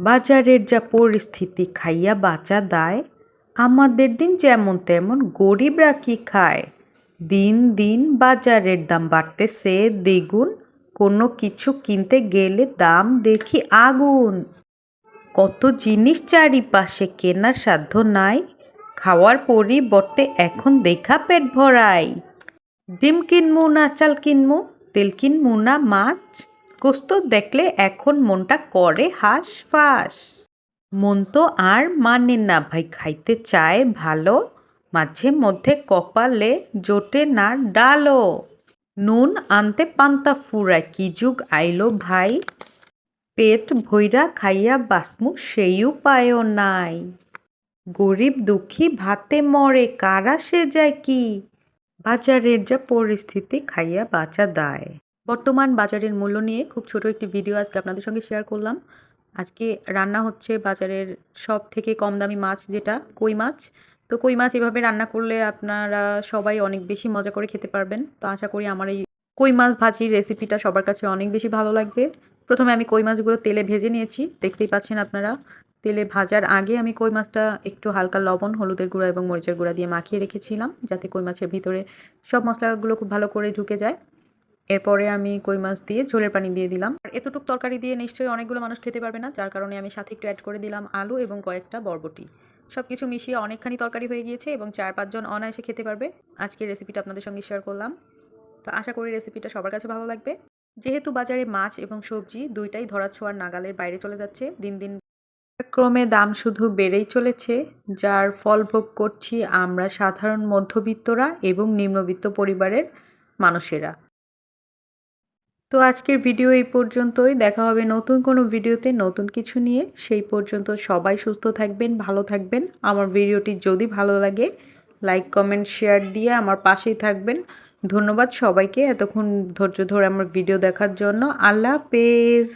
বাজারের যা পরিস্থিতি খাইয়া বাঁচা দায়, আমাদের দিন যেমন তেমন গরিবরা কি খায়। দিন দিন বাজারের দাম বাড়তেছে দ্বিগুণ, কোনো কিছু কিনতে গেলে দাম দেখি আগুন। কত জিনিস চারিপাশে কেনার সাধ্য নাই, খাওয়ার পরিবর্তে এখন দেখা পেট ভরাই। ডিম কিনমু না চাল কিনমু, তেল কিনমু না মাছ, গোস্ত দেখলে এখন মনটা করে হাঁস ফাঁস। মন তো আর মানে না ভাই, খাইতে চায় ভালো, মাঝে মধ্যে কপালে জোটে না ডালো। নুন আনতে পান্তা ফুরায়, কি যুগ আইলো ভাই, পেট ভইরা খাইয়া বাসমু সেই উপায়ও নাই। গরিব দুঃখী ভাতে মরে, কারা সে যায় কি, বাজারের যা পরিস্থিতি খাইয়া বাঁচা দায়। বর্তমান বাজারের মূল্য নিয়ে খুব ছোট একটি ভিডিও আজকে আপনাদের সঙ্গে শেয়ার করলাম। আজকে রান্না হচ্ছে বাজারের সব থেকে কম দামি মাছ, যেটা কই মাছ। তো কই মাছ এভাবে রান্না করলে আপনারা সবাই অনেক বেশি মজা করে খেতে পারবেন। তো আশা করি আমার এই কই মাছ ভাজির রেসিপিটা সবার কাছে অনেক বেশি ভালো লাগবে। প্রথমে আমি কই মাছগুলো তেলে ভেজে নিয়েছি, দেখতেই পাচ্ছেন আপনারা। তেলে ভাজার আগে আমি কই মাছটা একটু হালকা লবণ, হলুদের গুঁড়া এবং মরিচের গুঁড়া দিয়ে মাখিয়ে রেখেছিলাম, যাতে কই মাছের ভিতরে সব মশলাগুলো খুব ভালো করে ঢুকে যায়। এরপরে আমি কই মাছ দিয়ে ঝোলের পানি দিয়ে দিলাম। আর এতটুকু তরকারি দিয়ে নিশ্চয়ই অনেকগুলো মানুষ খেতে পারবে না, যার কারণে আমি সাথে একটু অ্যাড করে দিলাম আলু এবং কয়েকটা বরবটি। সব কিছু মিশিয়ে অনেকখানি তরকারি হয়ে গিয়েছে এবং 4-5 জন অনায়াসে খেতে পারবে। আজকের রেসিপিটা আপনাদের সঙ্গে শেয়ার করলাম। তো আশা করি রেসিপিটা সবার কাছে ভালো লাগবে। যেহেতু বাজারে মাছ এবং সবজি দুইটাই ধরাছোঁয়ার নাগালের বাইরে চলে যাচ্ছে, দিন দিন ক্রমে দাম শুধু বেড়েই চলেছে, যার ফল ভোগ করছি আমরা সাধারণ মধ্যবিত্তরা এবং নিম্নবিত্ত পরিবারের মানুষেরা। তো আজকের ভিডিও এই পর্যন্তই, দেখা হবে নতুন কোনো ভিডিওতে নতুন কিছু নিয়ে। সেই পর্যন্ত সবাই সুস্থ থাকবেন, ভালো থাকবেন। আমার ভিডিওটি যদি ভালো লাগে লাইক কমেন্ট শেয়ার দিয়ে আমার পাশেই থাকবেন। ধন্যবাদ সবাইকে এতক্ষণ ধৈর্য ধরে আমার ভিডিও দেখার জন্য। আল্লাহ হাফেজ।